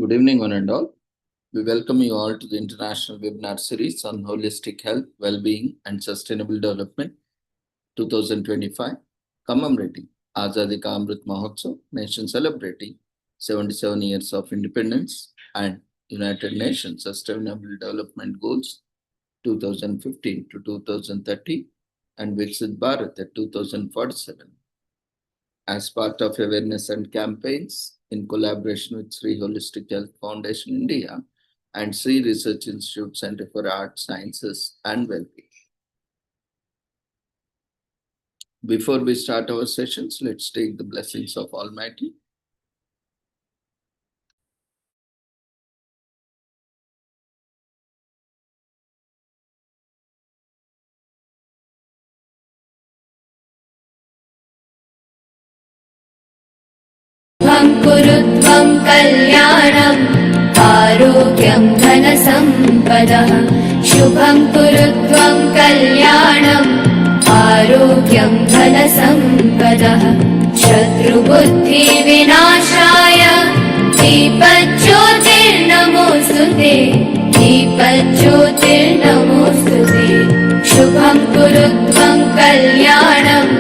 Good evening, one and all. We welcome you all to the International Webinar Series on Holistic Health, Well-being and Sustainable Development 2025, commemorating Azadi Ka Amrit Mahotsav, nation celebrating 77 years of independence and United Nations Sustainable Development Goals 2015 to 2030 and Viksit Bharat at 2047. As part of awareness and campaigns in collaboration with Sri Holistic Health Foundation India and Sri Research Institute Center for Art, Sciences and Wellbeing. Before we start our sessions, let's take the blessings of Almighty. कुरुत्वं कल्याणम् आरोग्यं धनसम्पदः शुभं कुरुत्वं कल्याणम् आरोग्यं धनसम्पदः शत्रुबुद्धिविनाशाय दीपज्योतिर्नमोऽस्तुते दीपज्योतिर्नमोऽस्तुते शुभं कुरुत्वं कल्याणम्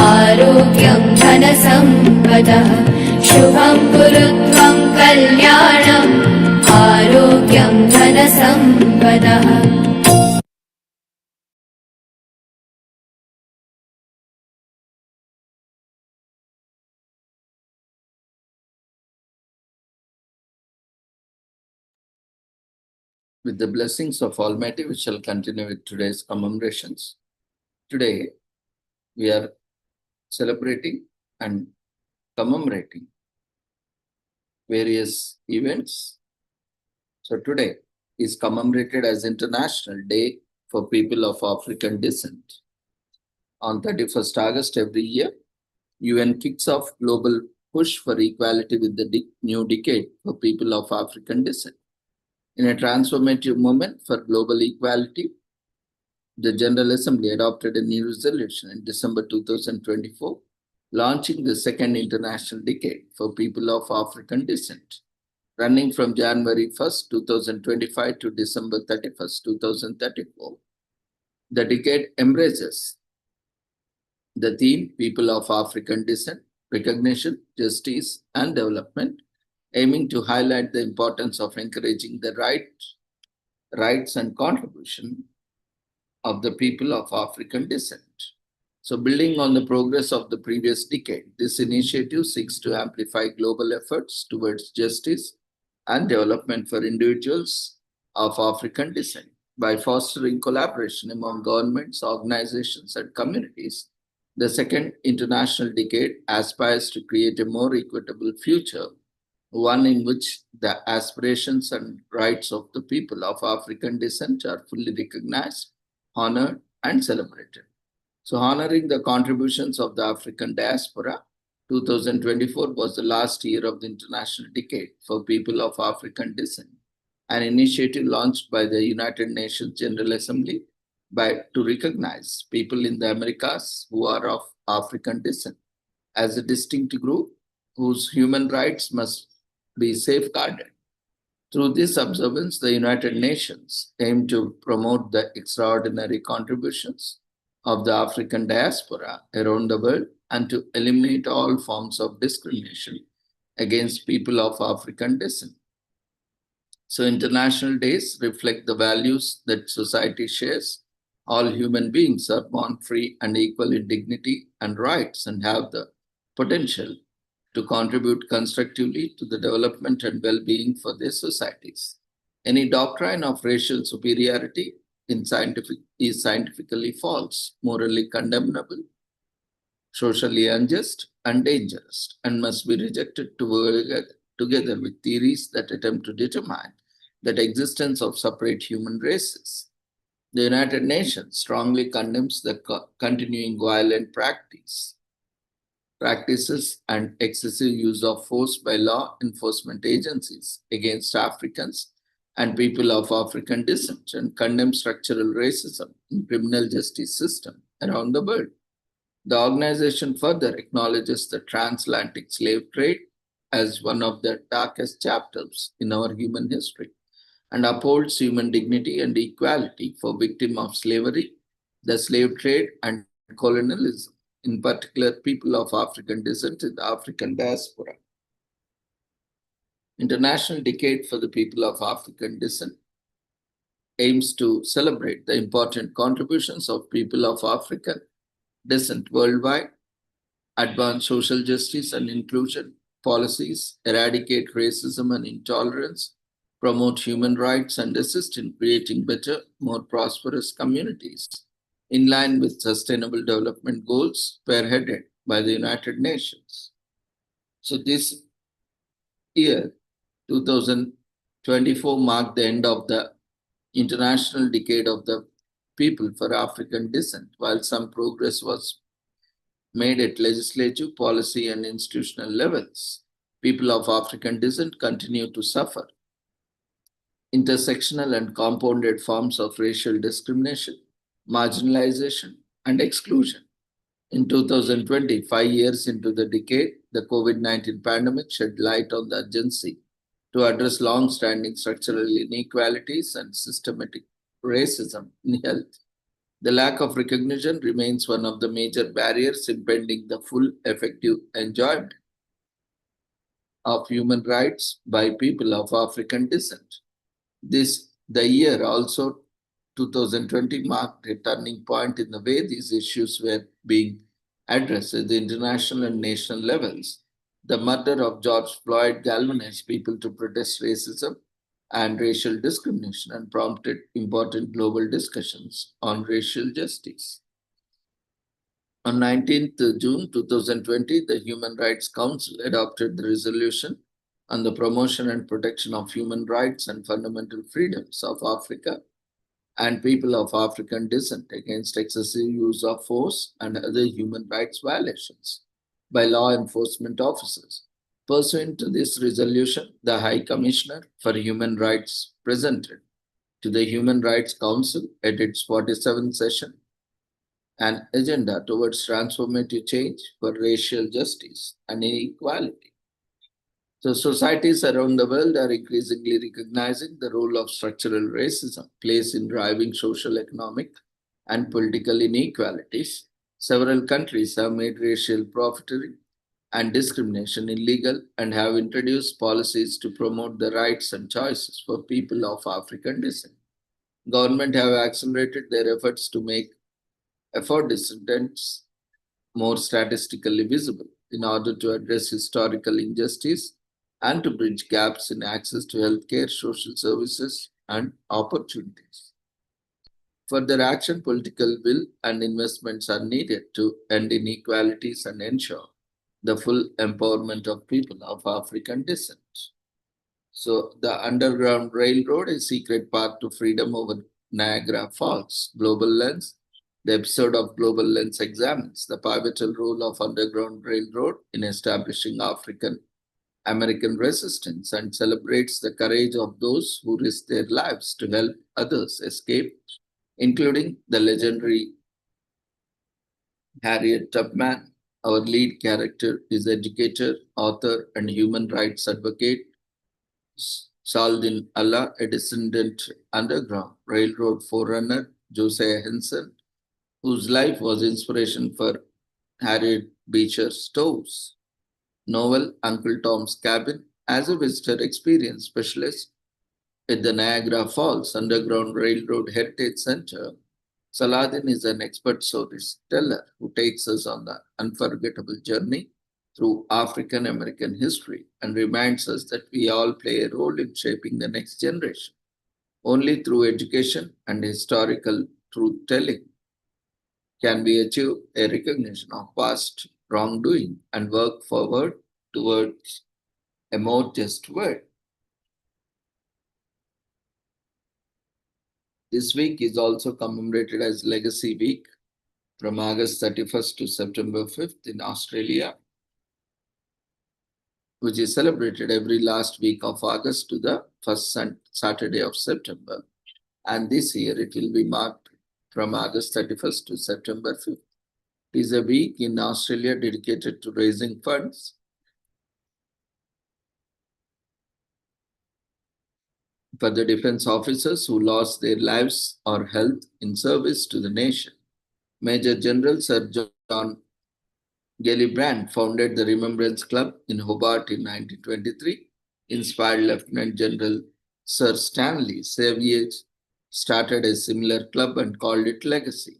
आरोग्यं धनसम्पदः शुभं कुरुत्वं कल्याणम् आरोग्यं धनसम्पदः With the blessings of Almighty, we shall continue with today's commemorations. Today, we are celebrating and commemorating various events. So today is commemorated as International Day for People of African Descent. On 31st August every year, UN kicks off global push for equality with the new decade for people of African descent. In a transformative moment for global equality, the General Assembly adopted a new resolution in December 2024, launching the second International Decade for People of African Descent, running from January 1st, 2025 to December 31st, 2034. The decade embraces the theme People of African Descent, Recognition, Justice, and Development, aiming to highlight the importance of encouraging the rights and contribution of the people of African descent. So building on the progress of the previous decade, this initiative seeks to amplify global efforts towards justice and development for individuals of African descent. By fostering collaboration among governments, organizations, and communities, the second International Decade aspires to create a more equitable future, one in which the aspirations and rights of the people of African descent are fully recognized, honored, and celebrated. So honoring the contributions of the African diaspora, 2024 was the last year of the International Decade for People of African Descent, an initiative launched by the United Nations General Assembly to recognize people in the Americas who are of African descent as a distinct group whose human rights must be safeguarded. Through this observance, the United Nations aim to promote the extraordinary contributions of the African diaspora around the world and to eliminate all forms of discrimination against people of African descent. So international days reflect the values that society shares. All human beings are born free and equal in dignity and rights and have the potential to contribute constructively to the development and well-being for their societies. Any doctrine of racial superiority is scientifically false, morally condemnable, socially unjust, and dangerous, and must be rejected together with theories that attempt to determine the existence of separate human races. The United Nations strongly condemns the continuing violent practices and excessive use of force by law enforcement agencies against Africans and people of African descent, and condemns structural racism in criminal justice system around the world. The organization further acknowledges the transatlantic slave trade as one of the darkest chapters in our human history and upholds human dignity and equality for victims of slavery, the slave trade, and colonialism, in particular people of African descent in the African diaspora. International Decade for the People of African Descent aims to celebrate the important contributions of people of African descent worldwide, advance social justice and inclusion policies, eradicate racism and intolerance, promote human rights, and assist in creating better, more prosperous communities in line with Sustainable Development Goals spearheaded by the United Nations. So this year, 2024, marked the end of the International Decade of the People for African Descent. While some progress was made at legislative, policy, and institutional levels, people of African descent continue to suffer intersectional and compounded forms of racial discrimination, marginalization, and exclusion. In 2020, 5 years into the decade, the COVID-19 pandemic shed light on the urgency to address long-standing structural inequalities and systematic racism in health. The lack of recognition remains one of the major barriers impeding the full effective enjoyment of human rights by people of African descent. The year also 2020 marked a turning point in the way these issues were being addressed at the international and national levels. The murder of George Floyd galvanized people to protest racism and racial discrimination and prompted important global discussions on racial justice. On 19th June 2020, the Human Rights Council adopted the resolution on the promotion and protection of human rights and fundamental freedoms of Africa and people of African descent against excessive use of force and other human rights violations by law enforcement officers. Pursuant to this resolution, the High Commissioner for Human Rights presented to the Human Rights Council at its 47th session an agenda towards transformative change for racial justice and equality. So societies around the world are increasingly recognizing the role of structural racism plays in driving social, economic, and political inequalities. Several countries have made racial profiteering and discrimination illegal and have introduced policies to promote the rights and choices for people of African descent. Government have accelerated their efforts to make Afro descendants more statistically visible in order to address historical injustice and to bridge gaps in access to healthcare, social services, and opportunities. Further action, political will, and investments are needed to end inequalities and ensure the full empowerment of people of African descent. So, the Underground Railroad, a secret path to freedom over Niagara Falls, Global Lens. The episode of Global Lens examines the pivotal role of Underground Railroad in establishing African American resistance and celebrates the courage of those who risk their lives to help others escape, including the legendary Harriet Tubman. Our lead character is educator, author, and human rights advocate Saladin Allah, a descendant Underground Railroad forerunner Josiah Henson, whose life was inspiration for Harriet Beecher Stowe's novel Uncle Tom's Cabin. As a visitor experience specialist at the Niagara Falls Underground Railroad Heritage Center, Saladin is an expert storyteller who takes us on the unforgettable journey through African American history and reminds us that we all play a role in shaping the next generation. Only through education and historical truth telling can we achieve a recognition of past wrongdoing and work forward towards a more just world. This week is also commemorated as Legacy Week from August 31st to September 5th in Australia, which is celebrated every last week of August to the first Saturday of September. And this year it will be marked from August 31st to September 5th. It is a week in Australia dedicated to raising funds for the defense officers who lost their lives or health in service to the nation. Major General Sir John Gellibrand founded the Remembrance Club in Hobart in 1923, inspired Lieutenant General Sir Stanley Savage started a similar club and called it Legacy.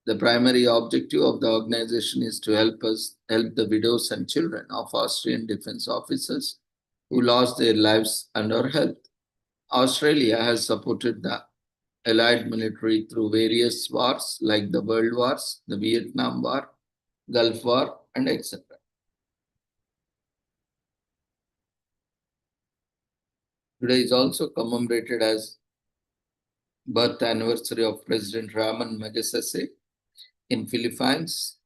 The primary objective of the organization is to help the widows and children of Austrian defense officers who lost their lives and or health. Australia has supported the Allied military through various wars like the World Wars, the Vietnam War, Gulf War, and etc. Today is also commemorated as birth anniversary of President Ramon Magsaysay in Philippines,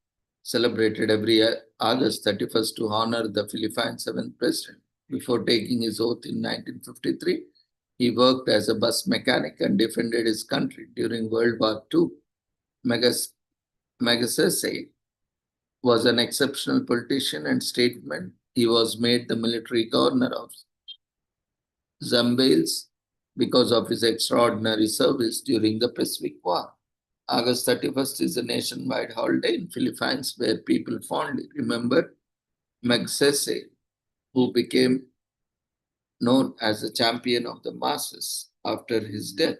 celebrated every year, August 31st to honor the Philippines' seventh president. Before taking his oath in 1953, he worked as a bus mechanic and defended his country during World War II. Magsaysay was an exceptional politician and statesman. He was made the military governor of Zambales because of his extraordinary service during the Pacific War. August 31st is a nationwide holiday in Philippines where people fondly remember Magsaysay, who became known as the champion of the masses after his death.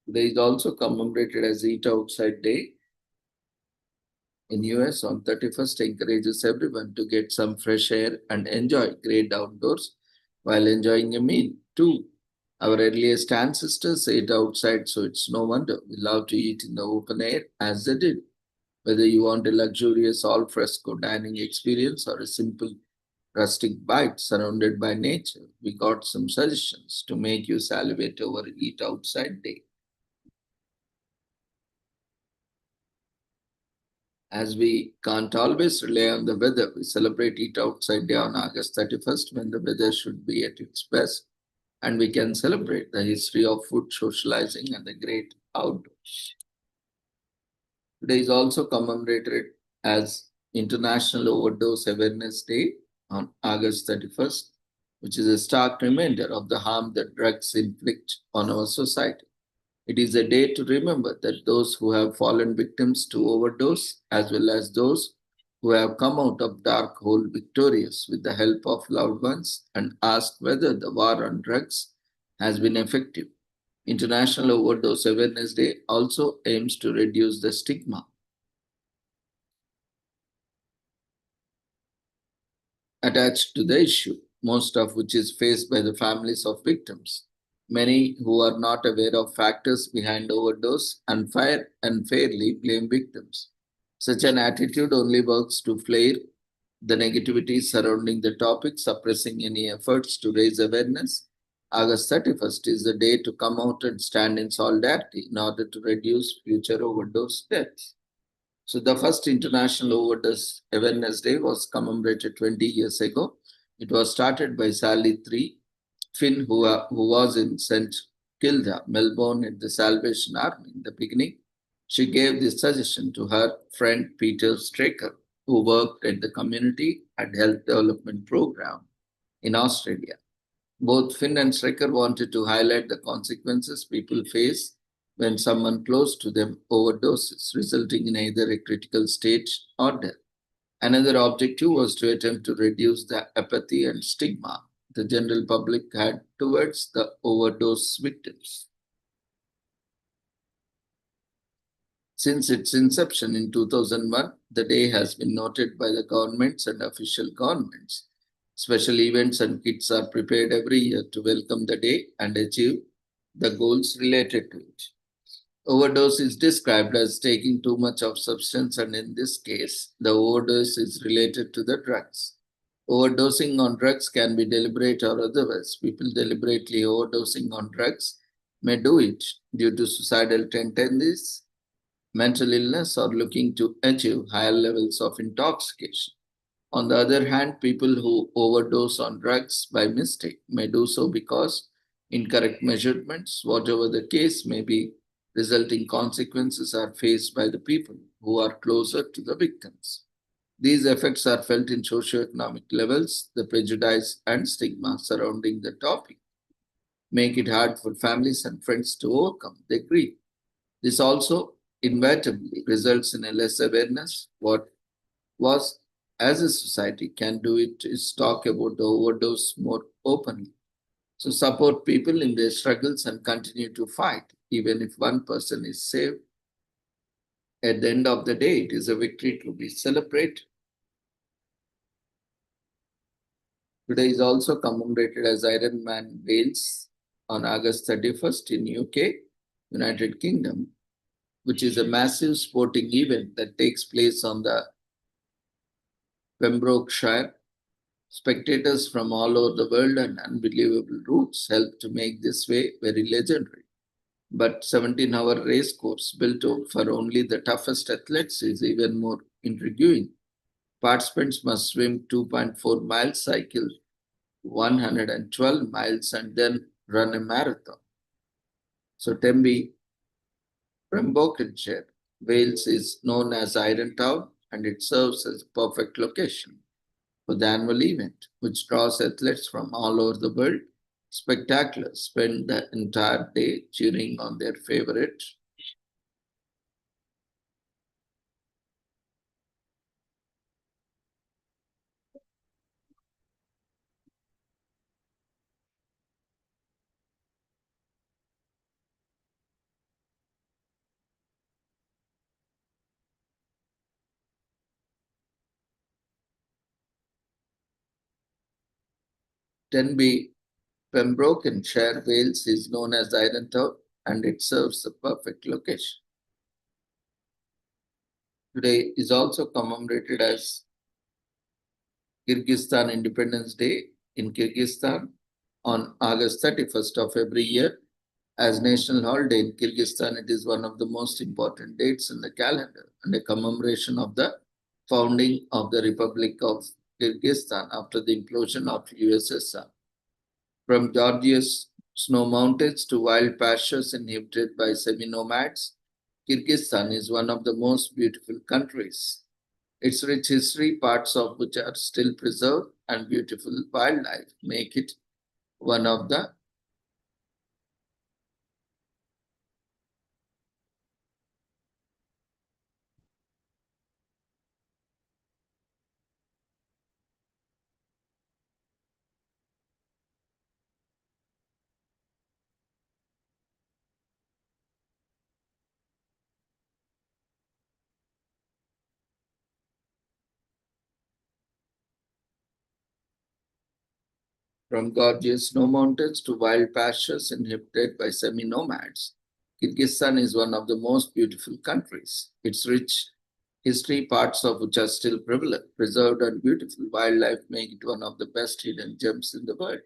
Today is also commemorated as Eat Outside Day in US on 31st encourages everyone to get some fresh air and enjoy great outdoors while enjoying a meal. 2. Our earliest ancestors ate outside, so it's no wonder we love to eat in the open air as they did. Whether you want a luxurious al fresco dining experience or a simple rustic bite surrounded by nature, we got some suggestions to make you salivate over Eat Outside Day. As we can't always rely on the weather, we celebrate Eat Outside Day on August 31st when the weather should be at its best, and we can celebrate the history of food, socializing, and the great outdoors. Today is also commemorated as International Overdose Awareness Day on August 31st, which is a stark reminder of the harm that drugs inflict on our society. It is a day to remember that those who have fallen victims to overdose, as well as those who have come out of dark hole victorious with the help of loved ones, and ask whether the war on drugs has been effective. International Overdose Awareness Day also aims to reduce the stigma attached to the issue, most of which is faced by the families of victims. Many who are not aware of factors behind overdose unfairly blame victims. Such an attitude only works to flare the negativity surrounding the topic, suppressing any efforts to raise awareness. August 31st is the day to come out and stand in solidarity in order to reduce future overdose deaths. So the first International Overdose Awareness Day was commemorated 20 years ago. It was started by Sally Finn, who was in St. Kilda, Melbourne, at the Salvation Army in the beginning. She gave this suggestion to her friend Peter Straker, who worked at the Community and Health Development Program in Australia. Both Finn and Straker wanted to highlight the consequences people face when someone close to them overdoses, resulting in either a critical state or death. Another objective was to attempt to reduce the apathy and stigma the general public had towards the overdose victims. Since its inception in 2001, the day has been noted by the governments and official governments. Special events and kits are prepared every year to welcome the day and achieve the goals related to it. Overdose is described as taking too much of substance, and in this case, the overdose is related to the drugs. Overdosing on drugs can be deliberate or otherwise. People deliberately overdosing on drugs may do it due to suicidal tendencies, mental illness, or looking to achieve higher levels of intoxication. On the other hand, people who overdose on drugs by mistake may do so because incorrect measurements, whatever the case may be, resulting consequences are faced by the people who are closer to the victims. These effects are felt in socioeconomic levels. The prejudice and stigma surrounding the topic make it hard for families and friends to overcome their grief. This also inevitably results in a less awareness. What was as a society can do it is talk about the overdose more openly. So support people in their struggles and continue to fight. Even if one person is saved, at the end of the day, it is a victory to be celebrated. Today is also commemorated as Iron Man Wales on August 31st in UK, United Kingdom, which is a massive sporting event that takes place on the Pembrokeshire. Spectators from all over the world and unbelievable routes help to make this way very legendary. But 17-hour race course built for only the toughest athletes is even more intriguing. Participants must swim 2.4 miles, cycle 112 miles, and then run a marathon. So Tembe, Pembrokeshire, Wales is known as Iron Town, and it serves as a perfect location for the annual event, which draws athletes from all over the world. Spectaculars spend the entire day cheering on their favorite. Tenby, Pembrokeshire, Wales is known as Iron Town, and it serves the perfect location. Today is also commemorated as Kyrgyzstan Independence Day in Kyrgyzstan on August 31st of every year. As national holiday in Kyrgyzstan, it is one of the most important dates in the calendar and a commemoration of the founding of the Republic of Kyrgyzstan after the implosion of USSR. From Georgia's snow mountains to wild pastures inhabited by semi-nomads, Kyrgyzstan is one of the most beautiful countries. Its rich history, parts of which are still preserved, and beautiful wildlife make it one of the from gorgeous snow mountains to wild pastures inhabited by semi-nomads. Kyrgyzstan is one of the most beautiful countries. Its rich history, parts of which are still preserved, and beautiful wildlife make it one of the best hidden gems in the world.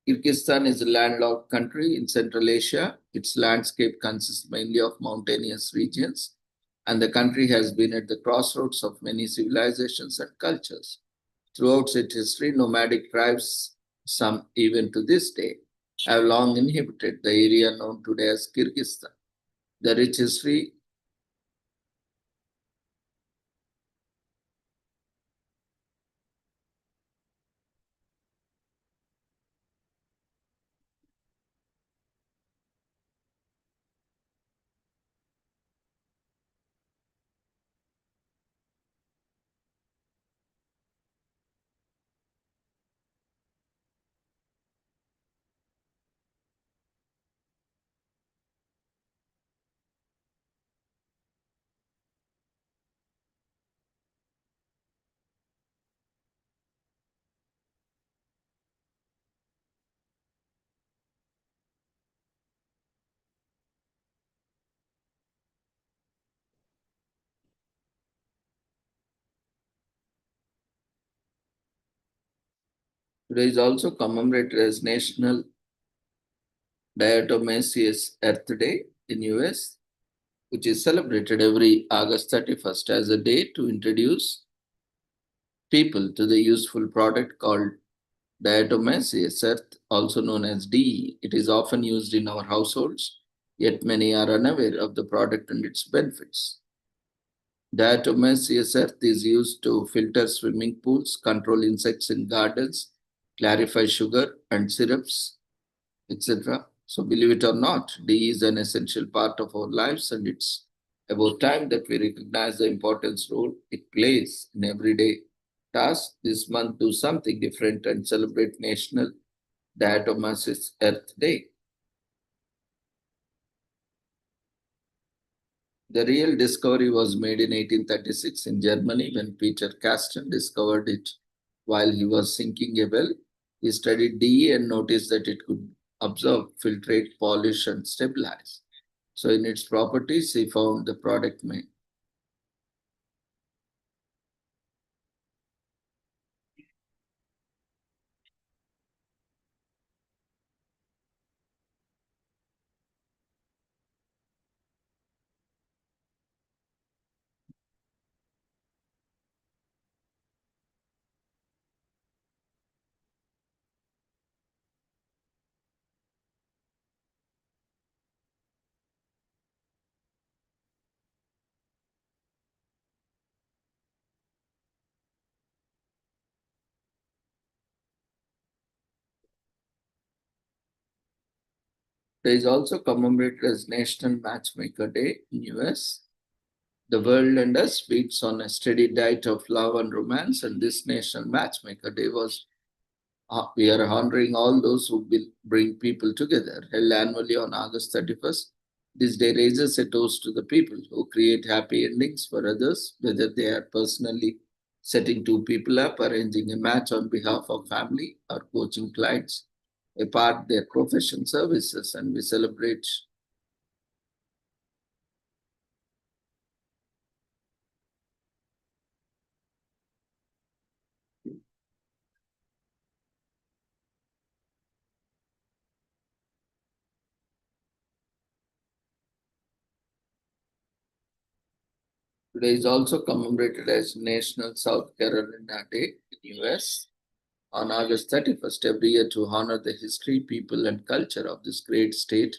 Kyrgyzstan is a landlocked country in Central Asia. Its landscape consists mainly of mountainous regions, and the country has been at the crossroads of many civilizations and cultures. Throughout its history, nomadic tribes, some even to this day, have long inhabited the area known today as Kyrgyzstan. The rich history today is also commemorated as National Diatomaceous Earth Day in US, which is celebrated every August 31st as a day to introduce people to the useful product called diatomaceous earth, also known as DE. It is often used in our households, yet many are unaware of the product and its benefits. Diatomaceous earth is used to filter swimming pools, control insects in gardens, clarify sugar and syrups, etc. So, believe it or not, D is an essential part of our lives, and it's about time that we recognize the importance role it plays in everyday tasks. This month, do something different and celebrate National Diatomaceous Earth Day. The real discovery was made in 1836 in Germany when Peter Carsten discovered it while he was sinking a well. He studied DE and noticed that it could absorb, filtrate, polish, and stabilize. So, in its properties, he found the product made. It is also commemorated as National Matchmaker Day in US. The world and us feeds on a steady diet of love and romance, and this National Matchmaker Day was we are honoring all those who will bring people together. Held annually on August 31st, this day raises a toast to the people who create happy endings for others, whether they are personally setting two people up, arranging a match on behalf of family, or coaching clients apart their profession services, and we celebrate. Today is also commemorated as National South Carolina Day in US on August 31st every year to honor the history, people, and culture of this great state.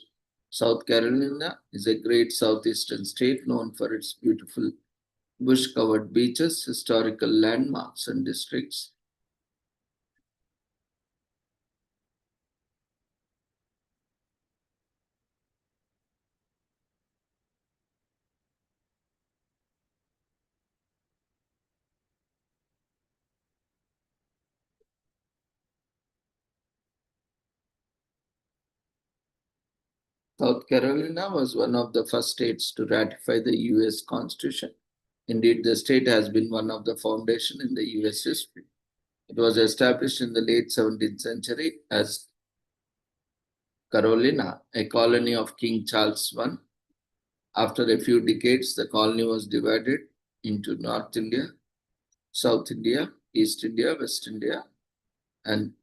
South Carolina is a great southeastern state known for its beautiful bush covered beaches, historical landmarks, and districts. South Carolina was one of the first states to ratify the US Constitution. Indeed, the state has been one of the foundation in the US history. It was established in the late 17th century as Carolina, a colony of King Charles I. After a few decades, the colony was divided into North India, South India, East India, West India, and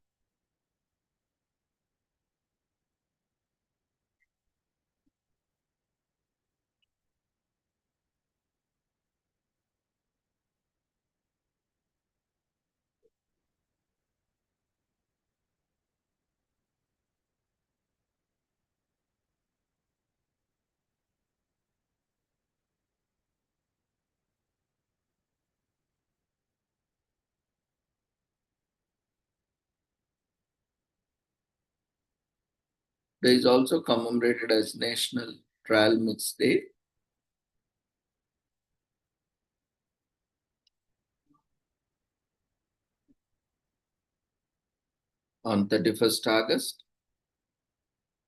there is also commemorated as National Trail Mix Day on 31st August.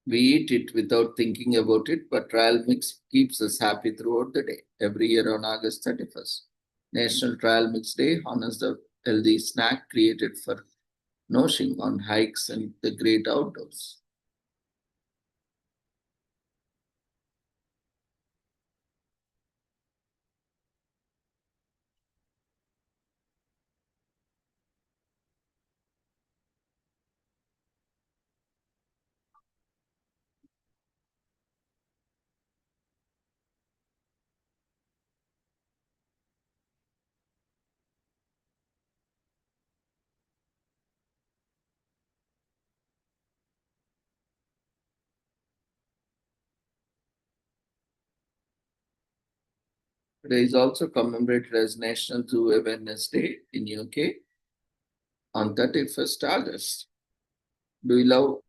We eat it without thinking about it, but trail mix keeps us happy throughout the day. Every year on August 31st, National Trail Mix Day honors the healthy snack created for nourishing on hikes and the great outdoors. Today is also commemorated as National Zoo Awareness Day in UK on 31st August. Do you love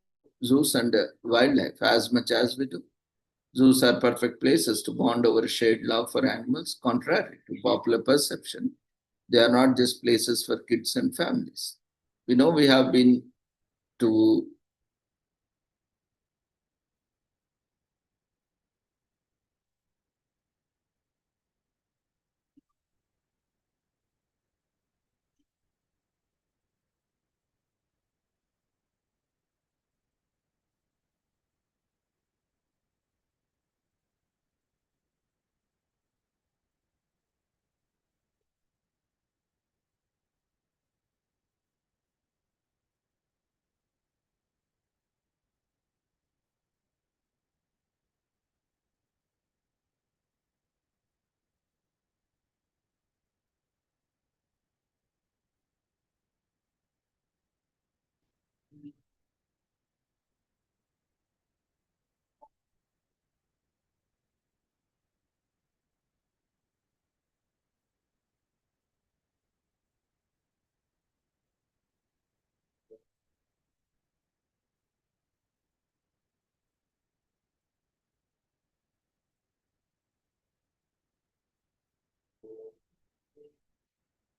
zoos and wildlife as much as we do? Zoos are perfect places to bond over shared love for animals, contrary to popular perception. They are not just places for kids and families. We know we have been to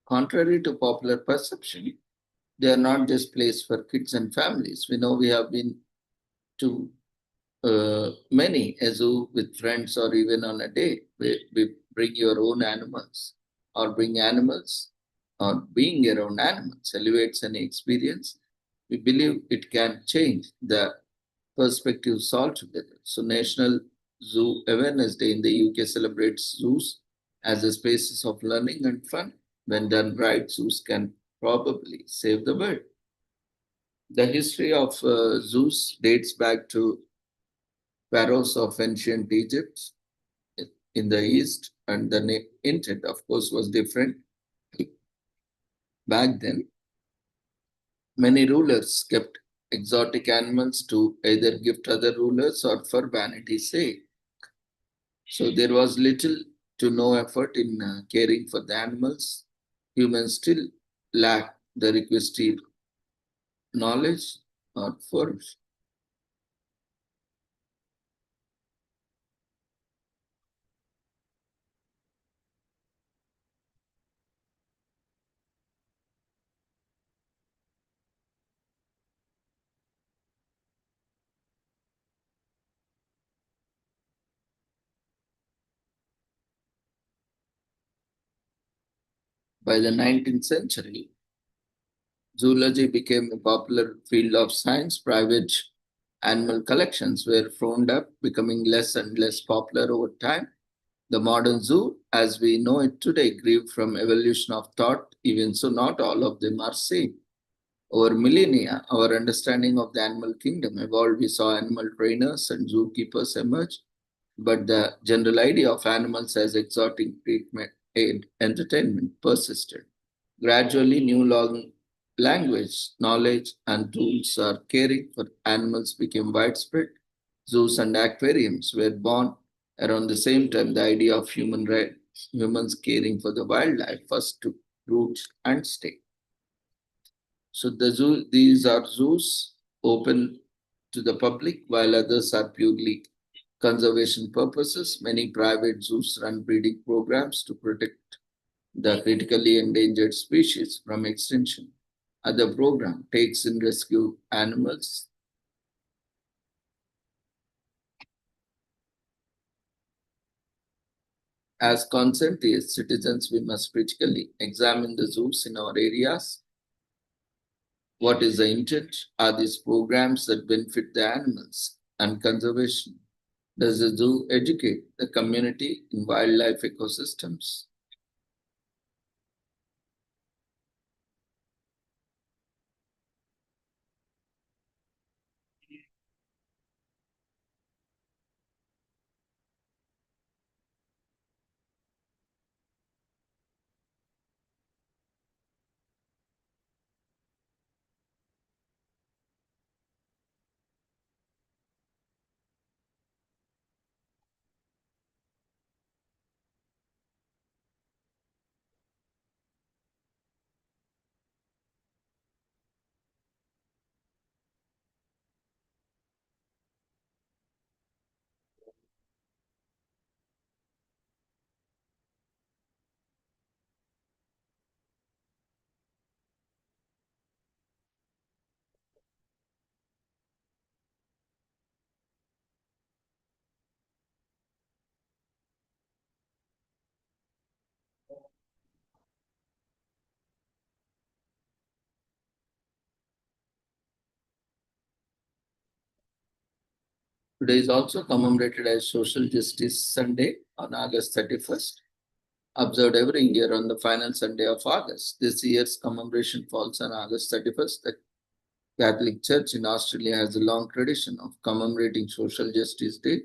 contrary to popular perception, they are not just places for kids and families. We know we have been to many a zoo with friends or even on a day. We bring your own animals or bring animals or being around animals elevates any experience. We believe it can change the perspectives altogether. So National Zoo Awareness Day in the UK celebrates zoos as a spaces of learning and fun. When done right, zoos can probably save the world. The history of zoos dates back to pharaohs of ancient Egypt in the east, and the intent, of course, was different. Back then, many rulers kept exotic animals to either gift other rulers or for vanity's sake. So there was little to no effort in caring for the animals. Humans still lack the requisite knowledge or force. By the 19th century, zoology became a popular field of science. Private animal collections were frowned up, becoming less and less popular over time. The modern zoo, as we know it today, grew from evolution of thought. Even so, not all of them are same. Over millennia, our understanding of the animal kingdom evolved. We saw animal trainers and zookeepers emerge, but the general idea of animals as exotic treatment and entertainment persisted. Gradually, new language, knowledge, and tools are caring for animals became widespread. Zoos and aquariums were born around the same time. The idea of humans caring for the wildlife first took root and stay. So these are zoos open to the public, while others are purely conservation purposes. Many private zoos run breeding programs to protect the critically endangered species from extinction. Other program takes in rescue animals. As conscientious citizens, we must critically examine the zoos in our areas. What is the intent? Are these programs that benefit the animals and conservation? Does the zoo educate the community in wildlife ecosystems? Today is also commemorated as Social Justice Sunday on August 31st, observed every year on the final Sunday of August. This year's commemoration falls on August 31st. The Catholic Church in Australia has a long tradition of commemorating Social Justice Day.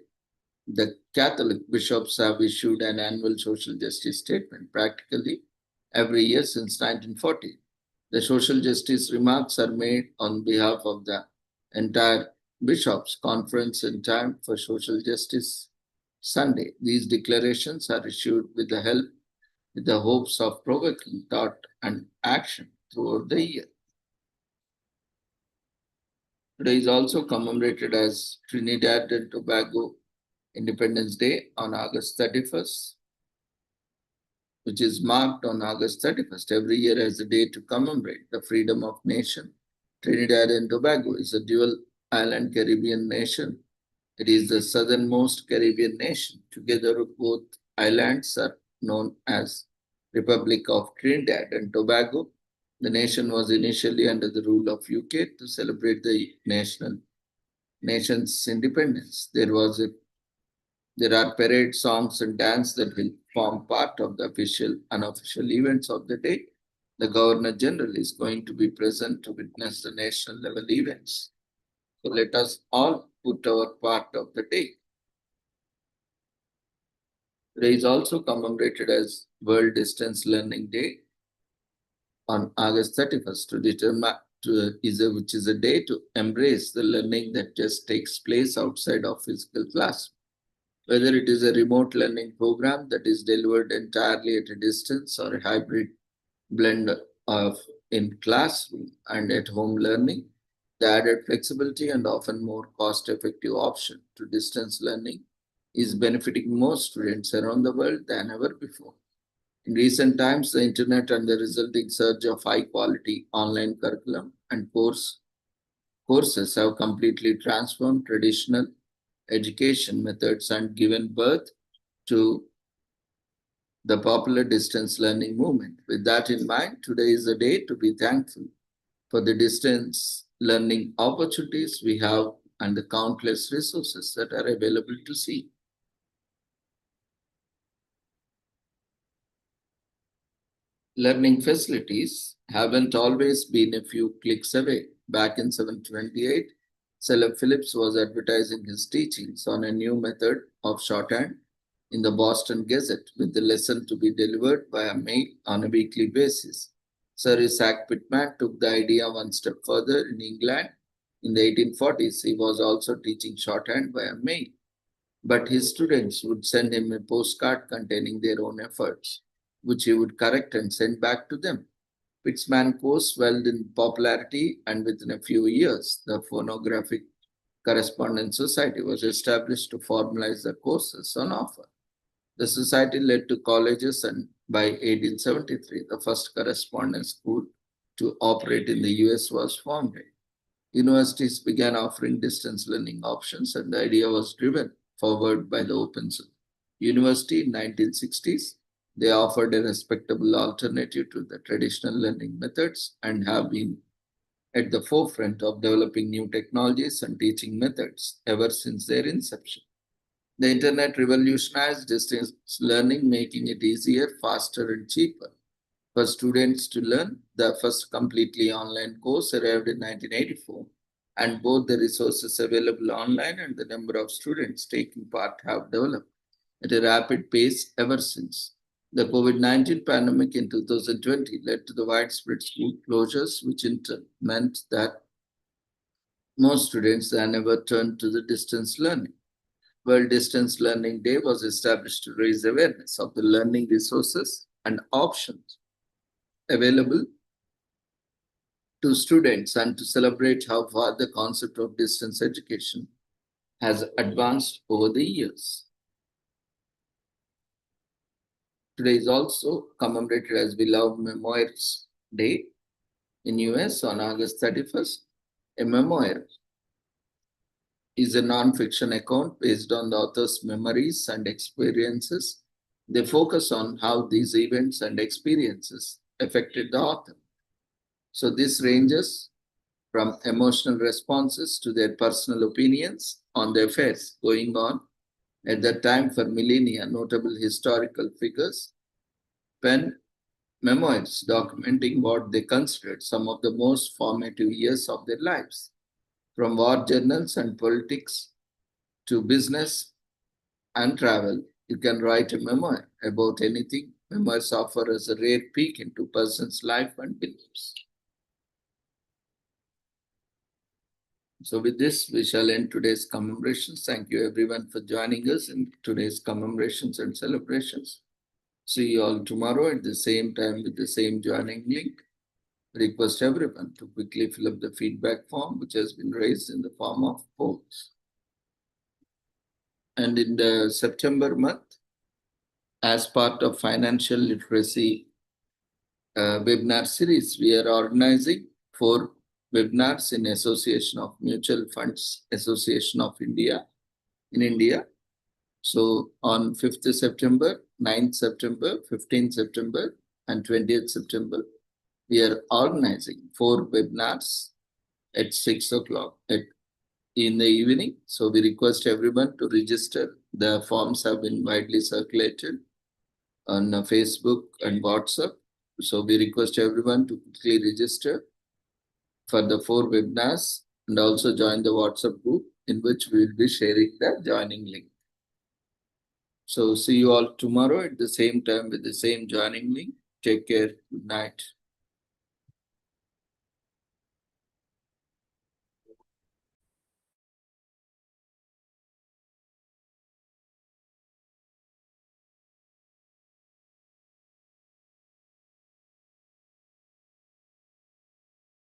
The Catholic bishops have issued an annual social justice statement practically every year since 1940. The social justice remarks are made on behalf of the entire bishops' conference in time for Social Justice Sunday. These declarations are issued with the hopes of provoking thought and action throughout the year. Today is also commemorated as Trinidad and Tobago Independence Day on August 31st, which is marked on August 31st every year as a day to commemorate the freedom of nation. Trinidad and Tobago is a dual island Caribbean nation. It is the southernmost Caribbean nation. Together, both islands are known as Republic of Trinidad and Tobago. The nation was initially under the rule of UK to celebrate the nation's independence. There are parade songs and dance that will form part of the official, unofficial events of the day. The Governor General is going to be present to witness the national level events. So let us all put our part of the day. Today is also commemorated as World Distance Learning Day on August 31st which is a day to embrace the learning that just takes place outside of physical class. Whether it is a remote learning program that is delivered entirely at a distance or a hybrid blend of in classroom and at home learning, the added flexibility and often more cost-effective option to distance learning is benefiting more students around the world than ever before. In recent times, the internet and the resulting surge of high-quality online curriculum and courses have completely transformed traditional education methods and given birth to the popular distance learning movement. With that in mind, today is a day to be thankful for the distance learning opportunities we have and the countless resources that are available to see. Learning facilities haven't always been a few clicks away. Back in 728, Caleb Phillips was advertising his teachings on a new method of shorthand in the Boston Gazette, with the lesson to be delivered by a mail on a weekly basis. Sir Isaac Pitman took the idea one step further in England. In the 1840s, he was also teaching shorthand by a mail, but his students would send him a postcard containing their own efforts, which he would correct and send back to them. Pitman course swelled in popularity, and within a few years, the Phonographic Correspondence Society was established to formalize the courses on offer. The society led to colleges, and by 1873, the first correspondence school to operate in the US was formed. Universities began offering distance learning options, and the idea was driven forward by the Open University in 1960s. They offered a respectable alternative to the traditional learning methods and have been at the forefront of developing new technologies and teaching methods ever since their inception. The internet revolutionized distance learning, making it easier, faster, and cheaper for students to learn. The first completely online course arrived in 1984, and both the resources available online and the number of students taking part have developed at a rapid pace ever since. The COVID-19 pandemic in 2020 led to the widespread school closures, which in turn meant that most students than ever turned to the distance learning. World Distance Learning Day was established to raise awareness of the learning resources and options available to students and to celebrate how far the concept of distance education has advanced over the years. Today is also commemorated as Beloved Memoirs Day in US on August 31st. A memoir is a non-fiction account based on the author's memories and experiences. They focus on how these events and experiences affected the author. So this ranges from emotional responses to their personal opinions on the affairs going on at that time for millennia. Notable historical figures penned memoirs documenting what they considered some of the most formative years of their lives. From war journals and politics to business and travel, you can write a memoir about anything. Memoirs offer us a rare peek into a person's life and beliefs. So with this, we shall end today's commemorations. Thank you everyone for joining us in today's commemorations and celebrations. See you all tomorrow at the same time with the same joining link. Request everyone to quickly fill up the feedback form which has been raised in the form of polls. And in the September month, as part of financial literacy webinar series, we are organizing 4 webinars in association of Mutual Funds Association of India in India. So on 5th September, 9th September, 15th September, and 20th September, we are organizing 4 webinars at 6 o'clock in the evening. So we request everyone to register. The forms have been widely circulated on Facebook and WhatsApp. So we request everyone to quickly register for the 4 webinars and also join the WhatsApp group in which we will be sharing the joining link. So see you all tomorrow at the same time with the same joining link. Take care. Good night.